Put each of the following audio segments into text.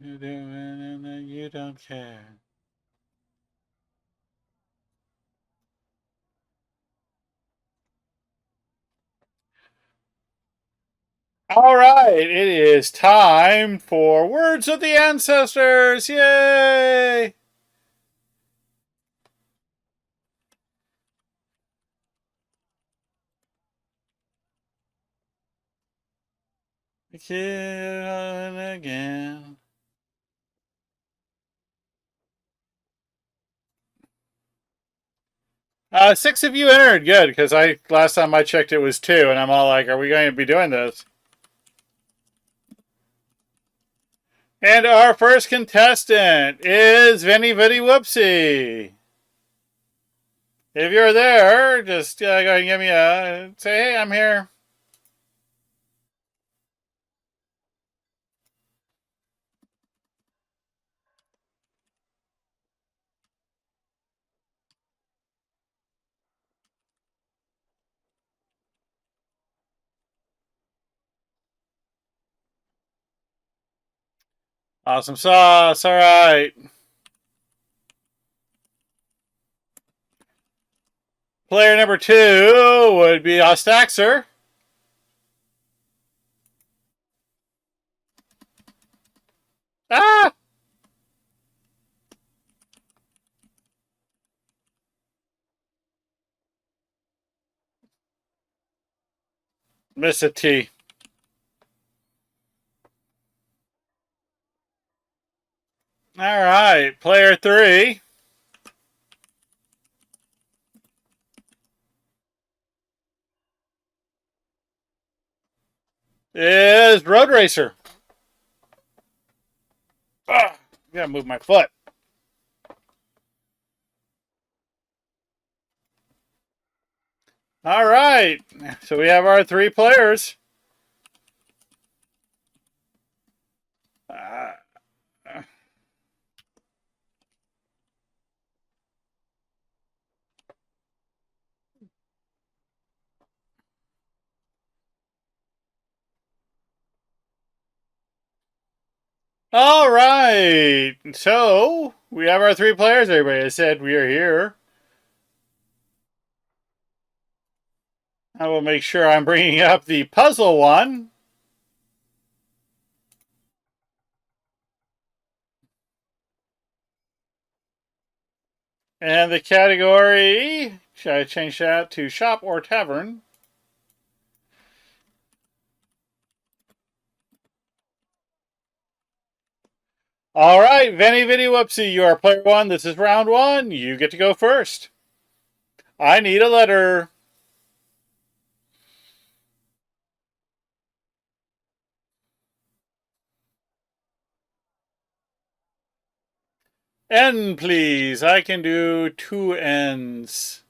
You're doing and you don't care. All right, it is time for Words of the Ancestors. Yay! Again and again. Six of you entered. Good, because last time I checked it was two, and I'm all like, "Are we going to be doing this?" And our first contestant is Vinny Vitty Whoopsie. If you're there, just go ahead and give me say, "Hey, I'm here." Awesome sauce. All right. Player number two would be Ostaxer. Ah! Miss a T. All right. Player three is Road Racer. Ah, I gotta move my foot. All right. So we have our three players. Uh, all right. So we have our three players. Everybody said we are here. I will make sure I'm bringing up the puzzle one. And the category, should I change that to shop or tavern? All right, Venny Vinny Whoopsie, you are player one. This is round one. You get to go first. I need a letter. N, please. I can do two N's.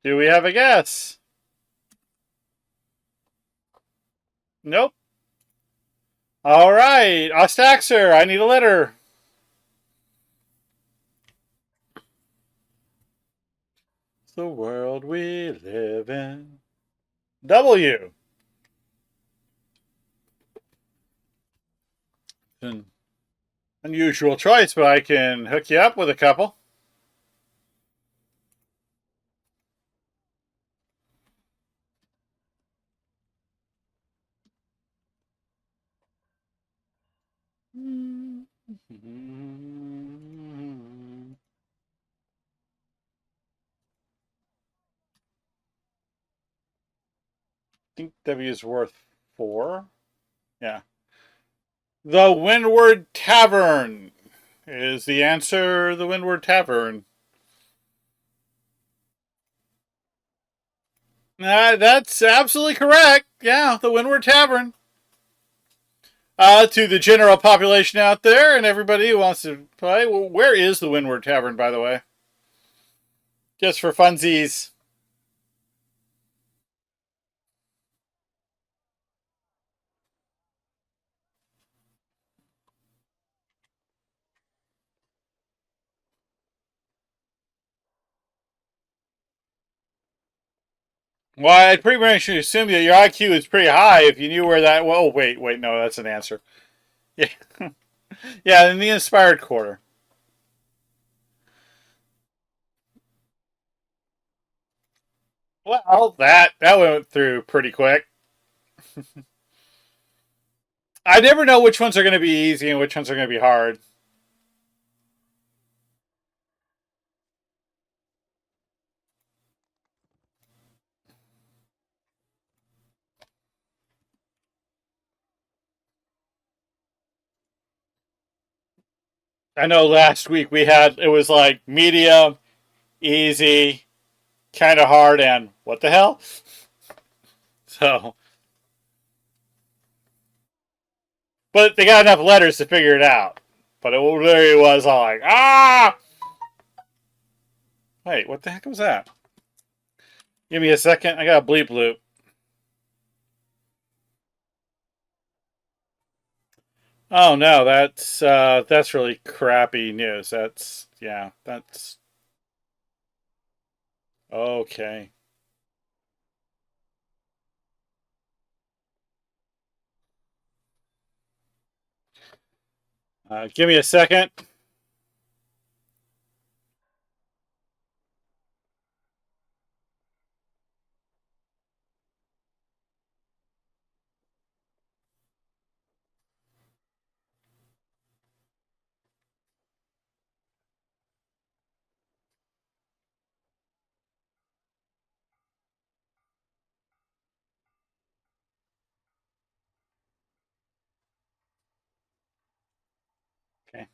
Do we have a guess? Nope. All right, Ostaxer, I need a letter. The world we live in. W. An unusual choice, but I can hook you up with a couple. I think W is worth 4. Yeah. The Windward Tavern is the answer. The Windward Tavern. That's absolutely correct. Yeah, the Windward Tavern. To the general population out there and everybody who wants to play. Well, where is the Windward Tavern, by the way? Just for funsies. Well, I'd pretty much assume that your IQ is pretty high if you knew where that. Well, wait, no, that's an answer. Yeah, yeah, in the inspired quarter. Well, that went through pretty quick. I never know which ones are going to be easy and which ones are going to be hard. I know last week we had it was like medium, easy, kind of hard, and what the hell? So, but they got enough letters to figure it out. But it really was all like, ah! Wait, what the heck was that? Give me a second. I got a bleep loop. Oh no, that's really crappy news. That's yeah, that's okay. Give me a second. Okay.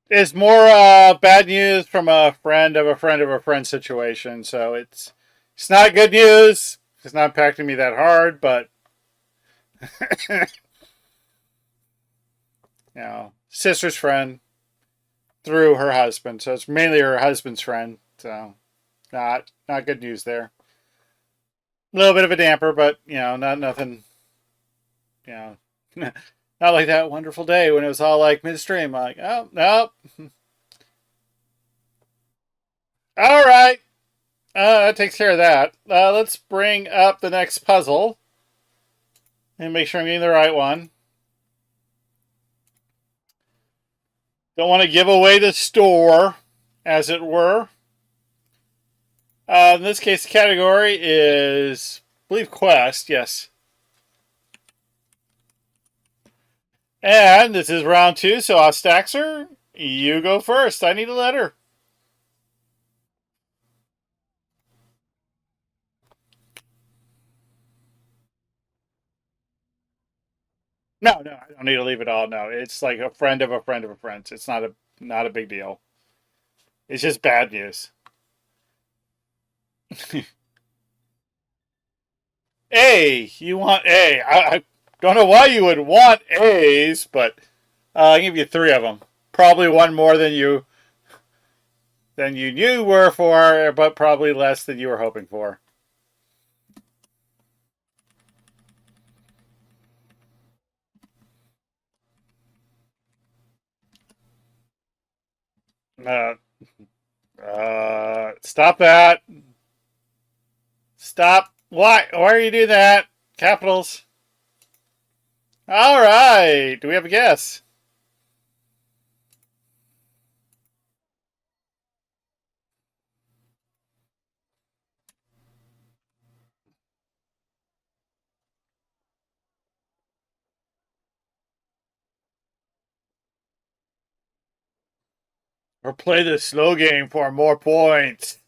It's more bad news from a friend of a friend of a friend situation. So it's not good news. It's not impacting me that hard, but you know, sister's friend through her husband. So it's mainly her husband's friend. So not good news there. A little bit of a damper, but you know, not nothing. You know, not like that wonderful day when it was all like midstream. Like, oh no, all right, that takes care of that. Let's bring up the next puzzle and make sure I'm getting the right one. Don't want to give away the store, as it were. In this case, the category is, I believe, Quest. Yes. And this is round two, so Ostaxer, you go first. I need a letter. No, I don't need to leave it all. No, it's like a friend of a friend of a friend. It's not a big deal. It's just bad news. A, you want A. I don't know why you would want A's, but I'll give you three of them. Probably one more than you knew were for, but probably less than you were hoping for. Uh, stop that. Stop. Why? Why are you doing that? Capitals. All right. Do we have a guess? Or play the slow game for more points?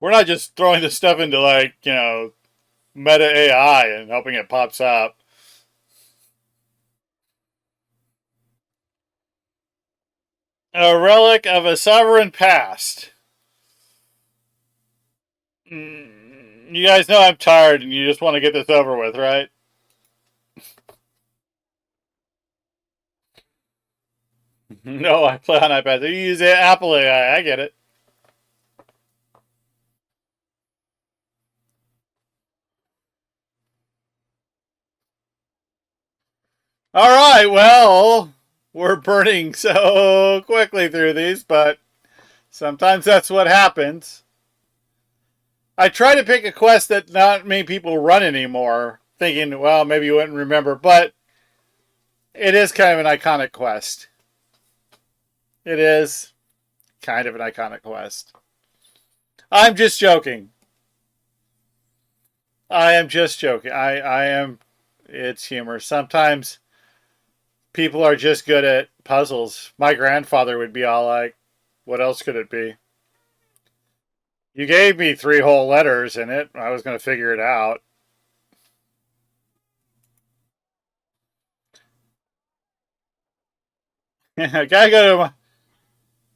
We're not just throwing this stuff into like, meta AI and hoping it pops up. A relic of a sovereign past. You guys know I'm tired and you just want to get this over with, right? No, I play on iPad. You use Apple AI. I get it. All right, well, we're burning so quickly through these, but sometimes that's what happens. I try to pick a quest that not many people run anymore, thinking, well, maybe you wouldn't remember, but it is kind of an iconic quest. It is kind of an iconic quest. I'm just joking. I am just joking. I am. It's humor. Sometimes people are just good at puzzles. My grandfather would be all like, "What else could it be?" You gave me three whole letters in it. I was going to figure it out. I gotta go to.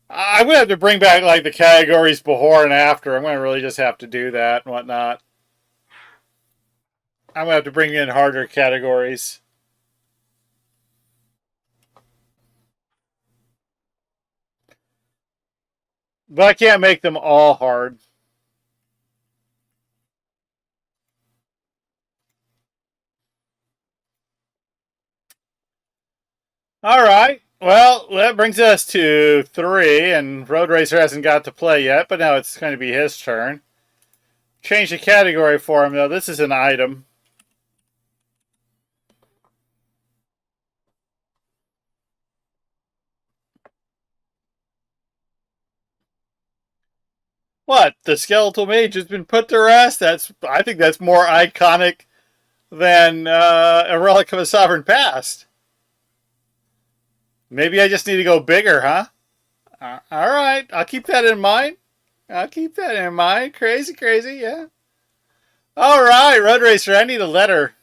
I'm gonna have to bring back like the categories before and after. I'm gonna really just have to do that and whatnot. I'm gonna have to bring in harder categories, but I can't make them all hard. All right. Well, that brings us to three, and Road Racer hasn't got to play yet, but now it's going to be his turn. Change the category for him, though. This is an item. What? The skeletal mage has been put to rest? I think that's more iconic than a relic of a sovereign past. Maybe I just need to go bigger, huh? All right. I'll keep that in mind. I'll keep that in mind. Crazy, crazy, yeah. All right, Road Racer, I need a letter.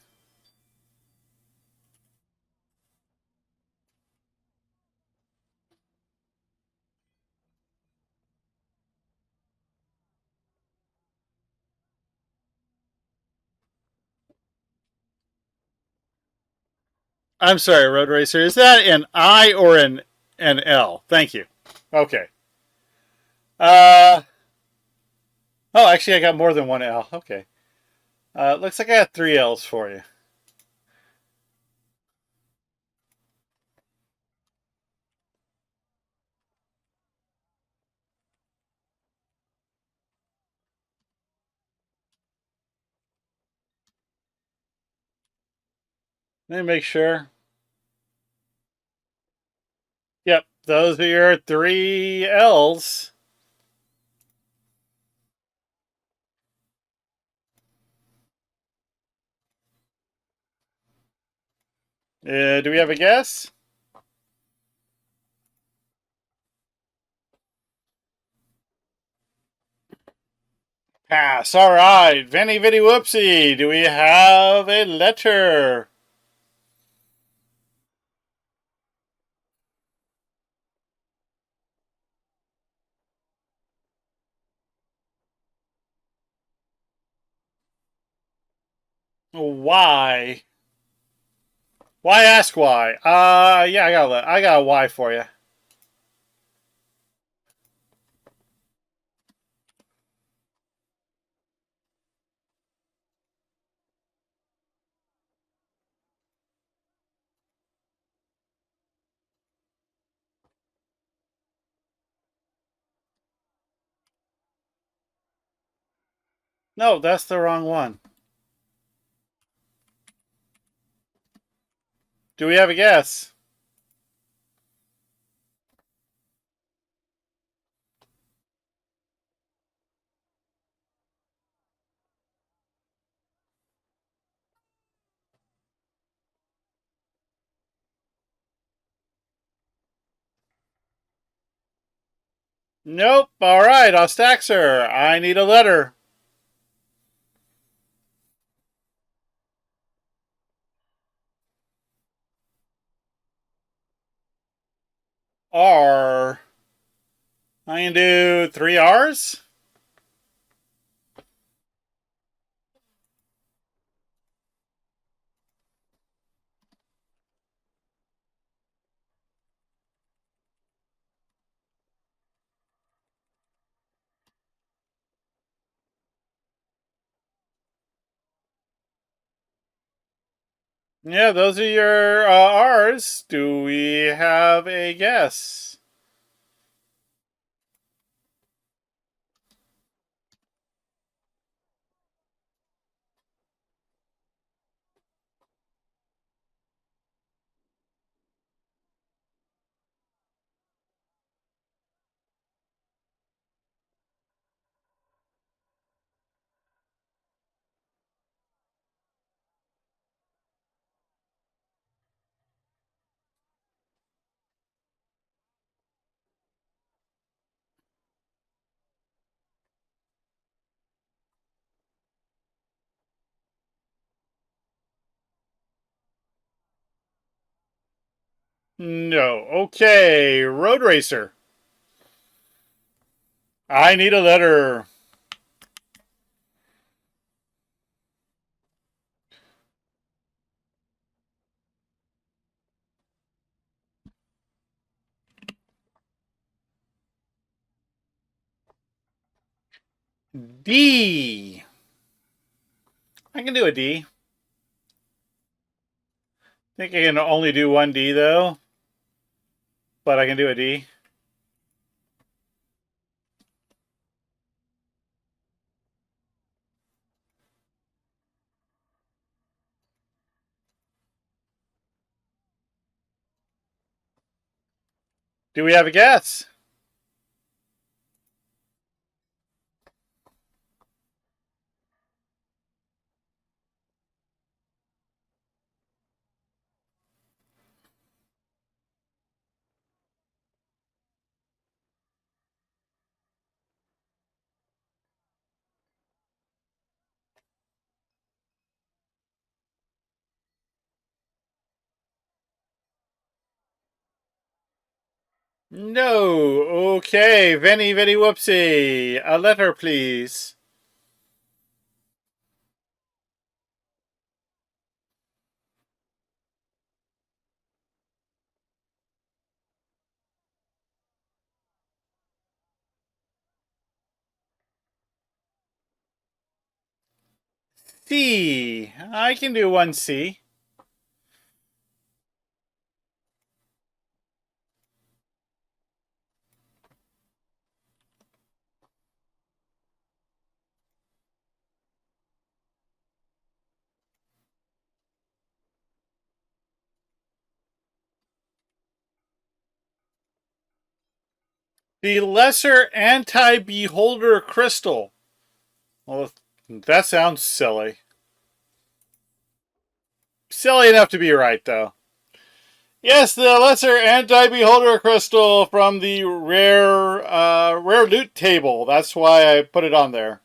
I'm sorry, Road Racer. Is that an I or an L? Thank you. Okay. Uh oh, actually I got more than one L. Okay. Looks like I got three L's for you. Let me make sure. Yep, those are your three L's. Do we have a guess? Pass. All right. Vanny Vitty Whoopsie. Do we have a letter? Why? Why ask why? Yeah, I got a Y for you. No, that's the wrong one. Do we have a guess? Nope. All right, Ostaxer. I need a letter. R. I can do 3 R's. Yeah, those are your R's. Do we have a guess? No. Okay, Road Racer. I need a letter. D. I can do a D. I think I can only do one D though, but I can do a D. Do we have a guess? No. Okay, Venny Venny Whoopsie. A letter, please. C. I can do one C. The Lesser Anti-Beholder Crystal. Well, that sounds silly. Silly enough to be right, though. Yes, the Lesser Anti-Beholder Crystal from the rare loot table. That's why I put it on there.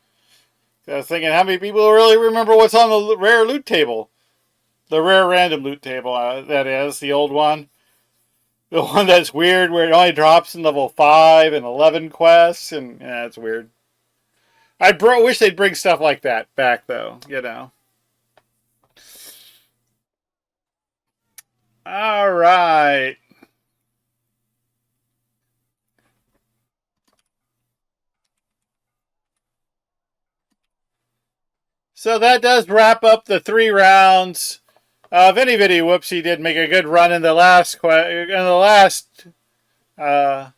I was thinking, how many people really remember what's on the rare loot table? The rare random loot table, that is, the old one. The one that's weird where it only drops in level 5 and 11 quests, and yeah, it's weird. I wish they'd bring stuff like that back, though, you know. All right. So that does wrap up the 3 rounds. Vinny Vitty Whoopsie did make a good run in the last uh,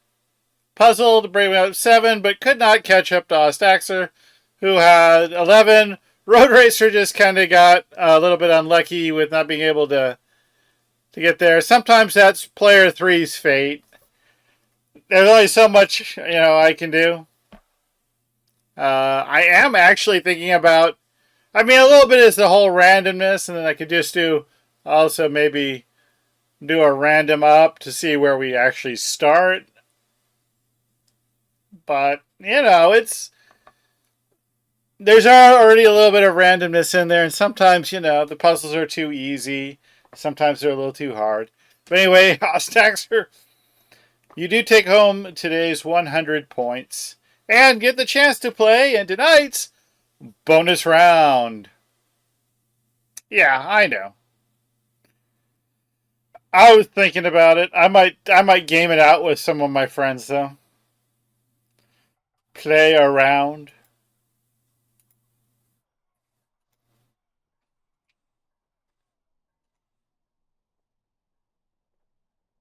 puzzle to bring up 7, but could not catch up to Ostaxer, who had 11. Road Racer just kind of got a little bit unlucky with not being able to get there. Sometimes that's player three's fate. There's only so much I can do. I am actually thinking about. I mean, a little bit is the whole randomness, and then I could just do also maybe do a random up to see where we actually start. But, you know, there's already a little bit of randomness in there, and sometimes, you know, the puzzles are too easy. Sometimes they're a little too hard. But anyway, Ostaxer, you do take home today's 100 points and get the chance to play in tonight's bonus round. Yeah, I know. I was thinking about it. I might game it out with some of my friends though. Play around.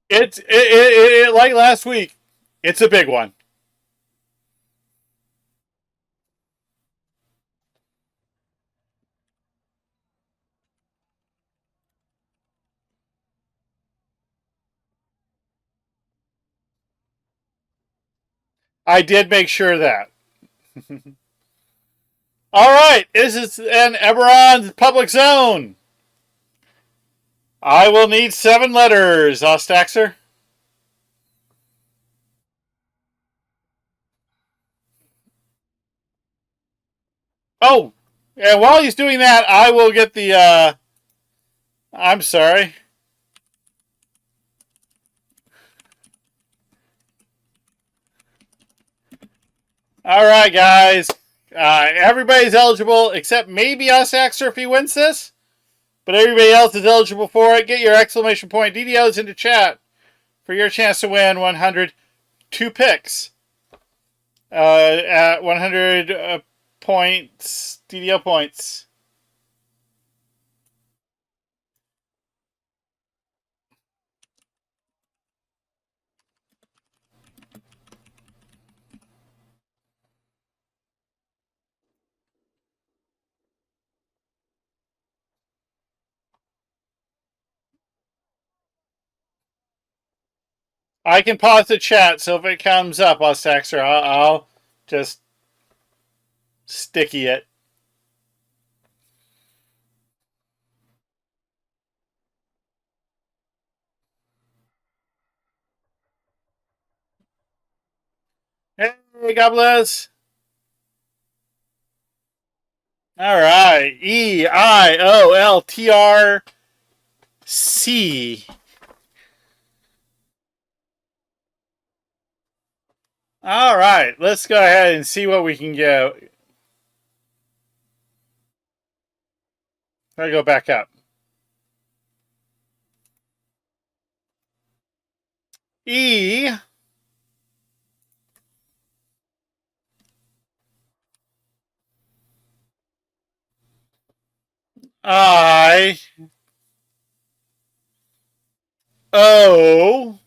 It's like last week. It's a big one. I did make sure of that. All right, this is an Eberron's public zone. I will need 7 letters, Ostaxer. Oh, and while he's doing that, I will get the. I'm sorry. All right, guys. Everybody's eligible except maybe Ostaxer if he wins this. But everybody else is eligible for it. Get your exclamation point DDOs into chat for your chance to win 102 picks at 100 points, DDO points. I can pause the chat, so if it comes up, I'll just sticky it. Hey, God bless. All right, EIOLTRC. All right, let's go ahead and see what we can get. I'll go back up. E I O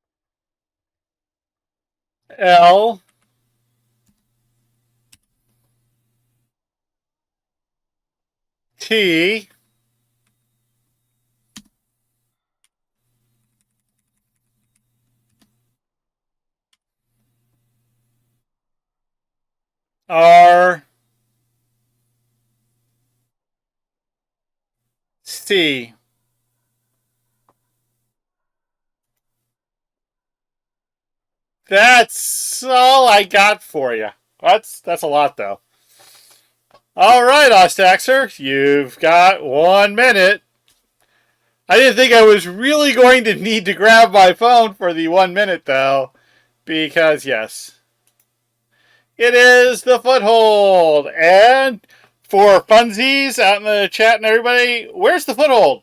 L T R C. That's all I got for you. That's a lot though. All right, Ostaxer, you've got 1 minute. I didn't think I was really going to need to grab my phone for the 1 minute though, because yes, it is the foothold. And for funsies out in the chat and everybody, where's the foothold?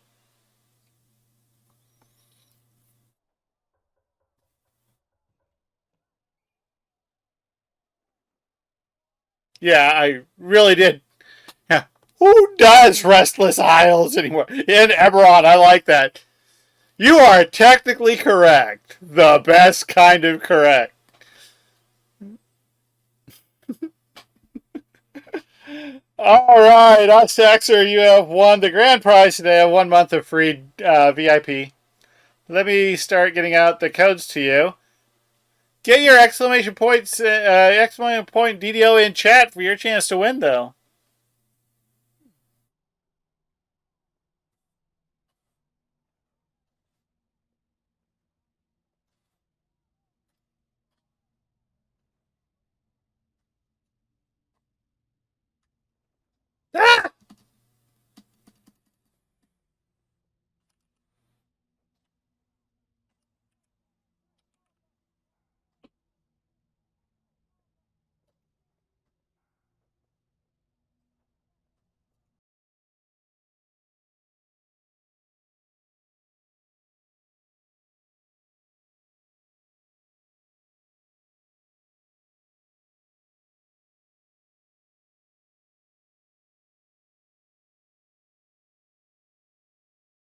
Yeah, I really did. Yeah. Who does Restless Isles anymore? In Eberron, I like that. You are technically correct. The best kind of correct. All right, Ostaxer, you have won the grand prize today of 1 month of free VIP. Let me start getting out the codes to you. Get your exclamation point DDO in chat for your chance to win, though.